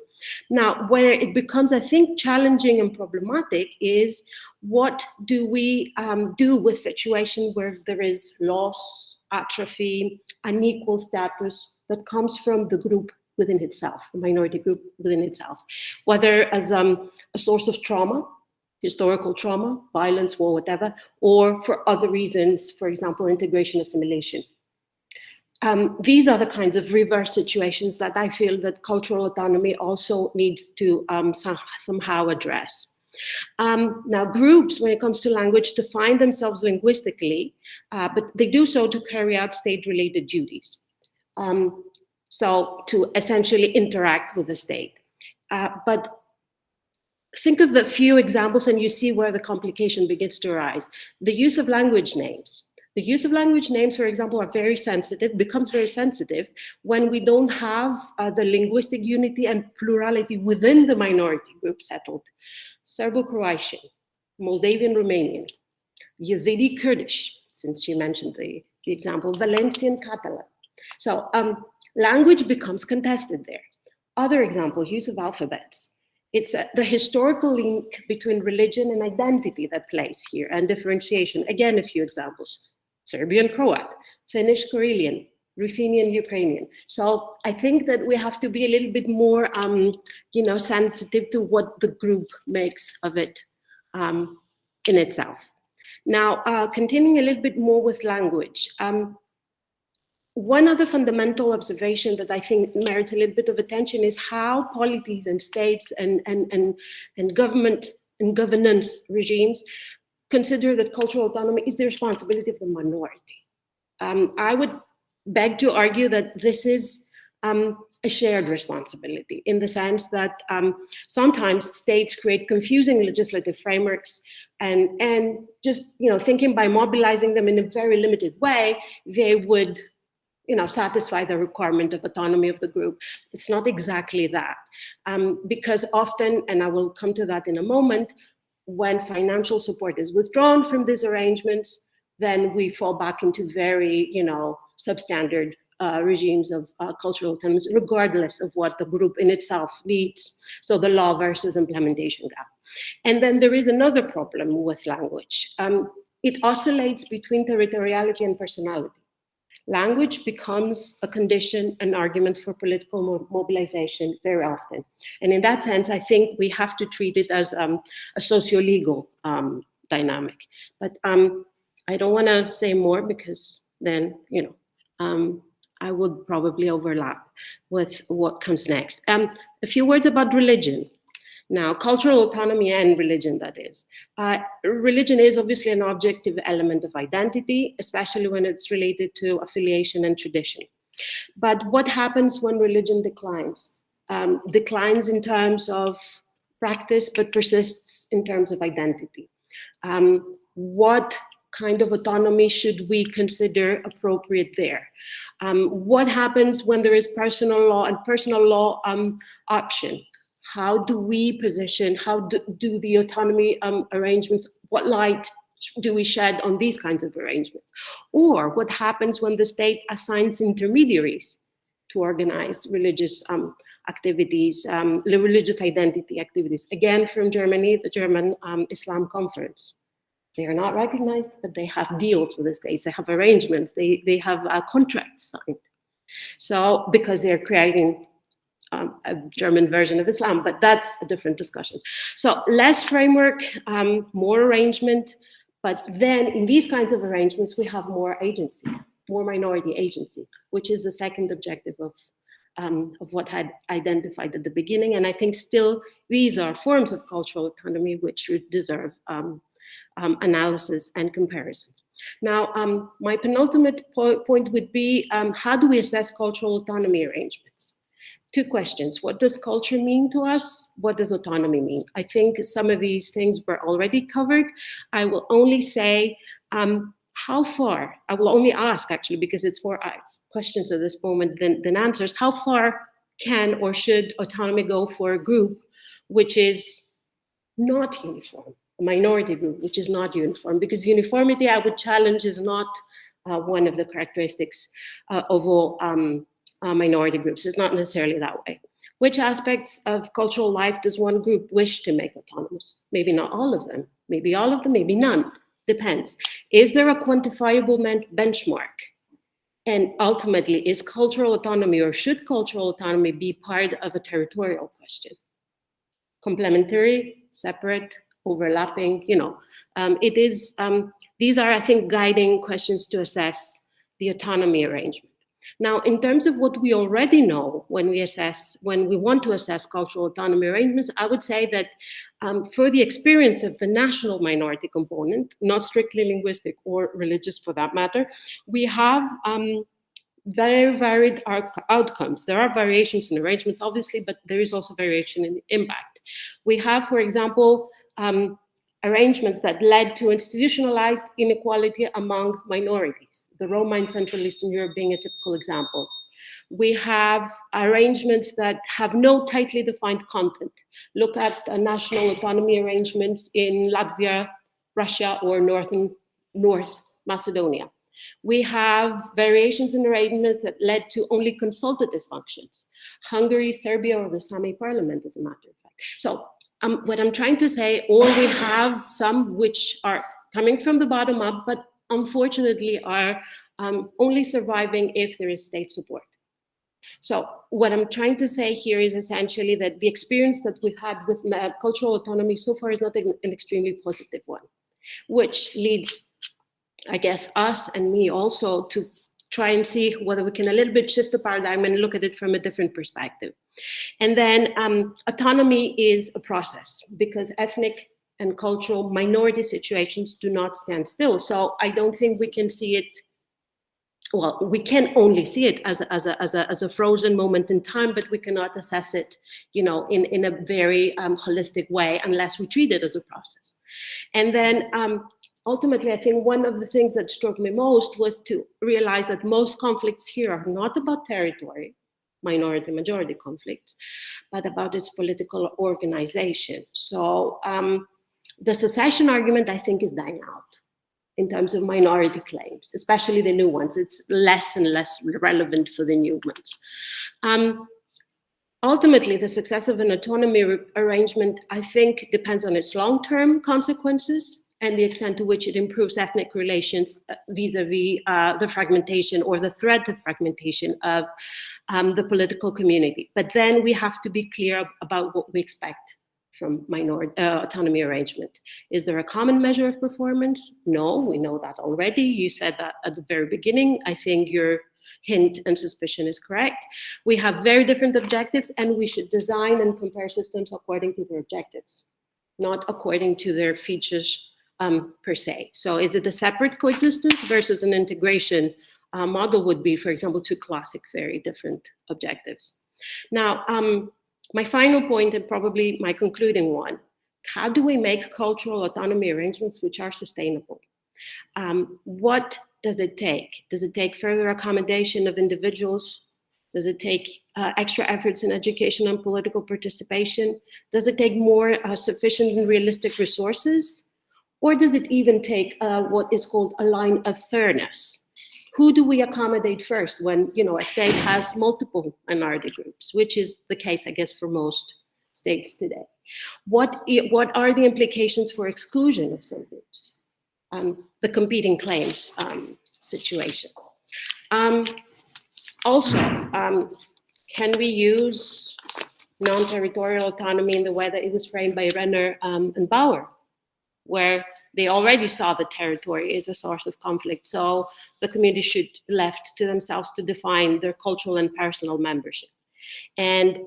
Now, where it becomes, I think, challenging and problematic is what do we do with situations where there is loss, atrophy, unequal status that comes from the group within itself, the minority group within itself, whether as a source of trauma, historical trauma, violence, war, whatever, or for other reasons, for example, integration, assimilation. These are the kinds of reverse situations that I feel that cultural autonomy also needs to somehow address. Now, groups, when it comes to language, define themselves linguistically, but they do so to carry out state-related duties. So to essentially interact with the state. But think of the few examples and you see where the complication begins to arise. The use of language names. The use of language names, for example, becomes very sensitive when we don't have the linguistic unity and plurality within the minority group settled. Serbo-Croatian, Moldavian Romanian, Yazidi Kurdish, since you mentioned the example, Valencian Catalan. So language becomes contested there. Other examples, use of alphabets. It's the historical link between religion and identity that plays here, and differentiation. Again, a few examples: Serbian Croat, Finnish Karelian, Ruthenian Ukrainian. So I think that we have to be a little bit more, sensitive to what the group makes of it in itself. Now, continuing a little bit more with language. One other fundamental observation that I think merits a little bit of attention is how polities and states and government and governance regimes consider that cultural autonomy is the responsibility of the minority. I would beg to argue that this is a shared responsibility, in the sense that sometimes states create confusing legislative frameworks, and just thinking by mobilizing them in a very limited way, they would satisfy the requirement of autonomy of the group. It's not exactly that, because often, and I will come to that in a moment, when financial support is withdrawn from these arrangements, then we fall back into very, substandard regimes of cultural autonomy, regardless of what the group in itself needs. So the law versus implementation gap. And then there is another problem with language. It oscillates between territoriality and personality. Language becomes a condition, an argument for political mobilization very often. And in that sense, I think we have to treat it as a socio-legal dynamic. But I don't want to say more, because then, I would probably overlap with what comes next. A few words about religion. Now, cultural autonomy and religion, that is. Religion is obviously an objective element of identity, especially when it's related to affiliation and tradition. But what happens when religion declines? Declines in terms of practice, but persists in terms of identity. What kind of autonomy should we consider appropriate there? What happens when there is personal law and personal law option? How do we position, how do the autonomy arrangements, what light do we shed on these kinds of arrangements? Or what happens when the state assigns intermediaries to organize religious activities, religious identity activities? Again, from Germany, the German Islam Conference. They are not recognized, but they have deals with the states, they have arrangements, they have contracts signed. So, because they're creating a German version of Islam, but that's a different discussion. So less framework, more arrangement, but then in these kinds of arrangements, we have more agency, more minority agency, which is the second objective of what I had identified at the beginning. And I think still these are forms of cultural autonomy which should deserve analysis and comparison. Now, my penultimate point would be, how do we assess cultural autonomy arrangements? Two questions. What does culture mean to us? What does autonomy mean? I think some of these things were already covered. I will only say how far, I will only ask actually, because it's more questions at this moment than answers, how far can or should autonomy go for a group which is not uniform, a minority group which is not uniform? Because uniformity, I would challenge, is not one of the characteristics of all minority groups. It's not necessarily that way. Which aspects of cultural life does one group wish to make autonomous? Maybe not all of them, maybe all of them, maybe none, depends. Is there a quantifiable benchmark? And ultimately, is cultural autonomy, or should cultural autonomy be part of a territorial question? Complementary, separate, overlapping, it is, these are, I think, guiding questions to assess the autonomy arrangement. Now, in terms of what we already know when we want to assess cultural autonomy arrangements, I would say that for the experience of the national minority component, not strictly linguistic or religious for that matter, we have very varied outcomes. There are variations in arrangements, obviously, but there is also variation in impact. We have, for example, arrangements that led to institutionalized inequality among minorities, the Roma in Central Eastern Europe being a typical example. We have arrangements that have no tightly defined content. Look at national autonomy arrangements in Latvia, Russia, or North Macedonia. We have variations in arrangements that led to only consultative functions. Hungary, Serbia, or the Sami parliament, as a matter of fact. So what I'm trying to say, or we have some which are coming from the bottom up, but unfortunately are only surviving if there is state support. So what I'm trying to say here is essentially that the experience that we've had with cultural autonomy so far is not an extremely positive one, which leads, I guess, us and me also to try and see whether we can a little bit shift the paradigm and look at it from a different perspective. And then autonomy is a process, because ethnic and cultural minority situations do not stand still. So I don't think we can see it, well, we can only see it as a frozen moment in time, but we cannot assess it, you know, in a very holistic way unless we treat it as a process. And then ultimately, I think one of the things that struck me most was to realize that most conflicts here are not about territory, minority-majority conflicts, but about its political organization. So the secession argument, I think, is dying out in terms of minority claims, especially the new ones. It's less and less relevant for the new ones. Ultimately, the success of an autonomy arrangement, I think, depends on its long-term consequences and the extent to which it improves ethnic relations vis-a-vis the fragmentation or the threat of fragmentation of the political community. But then we have to be clear about what we expect from autonomy arrangement. Is there a common measure of performance? No, we know that already. You said that at the very beginning. I think your hint and suspicion is correct. We have very different objectives, and we should design and compare systems according to their objectives, not according to their features per se. So is it a separate coexistence versus an integration model would be, for example, two classic, very different objectives. Now, my final point, and probably my concluding one, how do we make cultural autonomy arrangements which are sustainable? What does it take? Does it take further accommodation of individuals? Does it take extra efforts in education and political participation? Does it take more sufficient and realistic resources? Or does it even take what is called a line of fairness? Who do we accommodate first when, you know, a state has multiple minority groups, which is the case, I guess, for most states today? What are the implications for exclusion of some groups? The competing claims situation. Also, can we use non-territorial autonomy in the way that it was framed by Renner and Bauer, where they already saw the territory as a source of conflict. So the community should be left to themselves to define their cultural and personal membership. And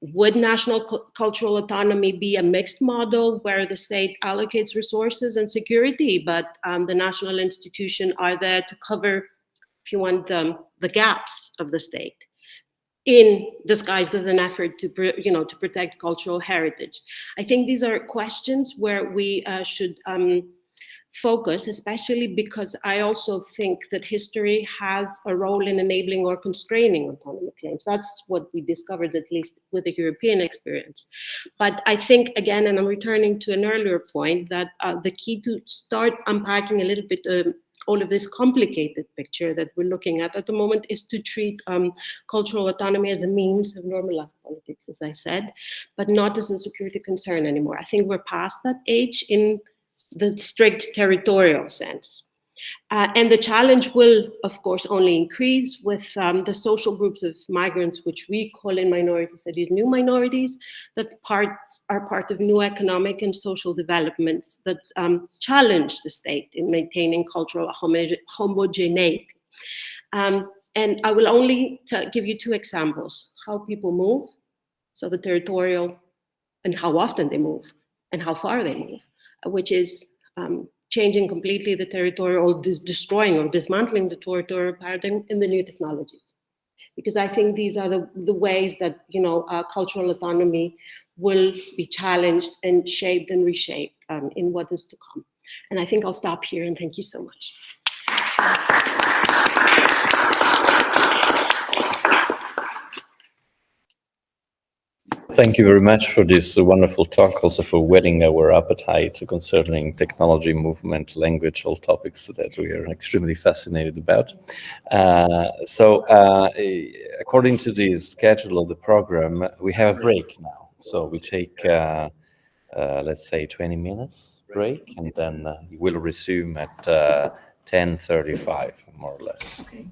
would national cultural autonomy be a mixed model where the state allocates resources and security, but the national institutions are there to cover, if you want, the gaps of the state, in disguised as an effort to, to protect cultural heritage? I think these are questions where we should focus, especially because I also think that history has a role in enabling or constraining autonomy claims. That's what we discovered, at least with the European experience. But I think, again, and I'm returning to an earlier point, that the key to start unpacking a little bit all of this complicated picture that we're looking at the moment is to treat cultural autonomy as a means of normalized politics, as I said, but not as a security concern anymore. I think we're past that age in the strict territorial sense. And the challenge will, of course, only increase with the social groups of migrants, which we call in minority studies new minorities, that are part of new economic and social developments that challenge the state in maintaining cultural homogeneity. And I will only give you two examples: how people move, so the territorial, and how often they move, and how far they move, which is changing completely the territorial, destroying or dismantling the territorial paradigm in the new technologies. Because I think these are the ways that, cultural autonomy will be challenged and shaped and reshaped in what is to come. And I think I'll stop here, and thank you so much. Thank you very much for this wonderful talk, also for whetting our appetite concerning technology, movement, language, all topics that we are extremely fascinated about. So according to the schedule of the program, we have a break now. So we take, let's say, 20 minutes break, and then we'll resume at 10:35, more or less. Okay.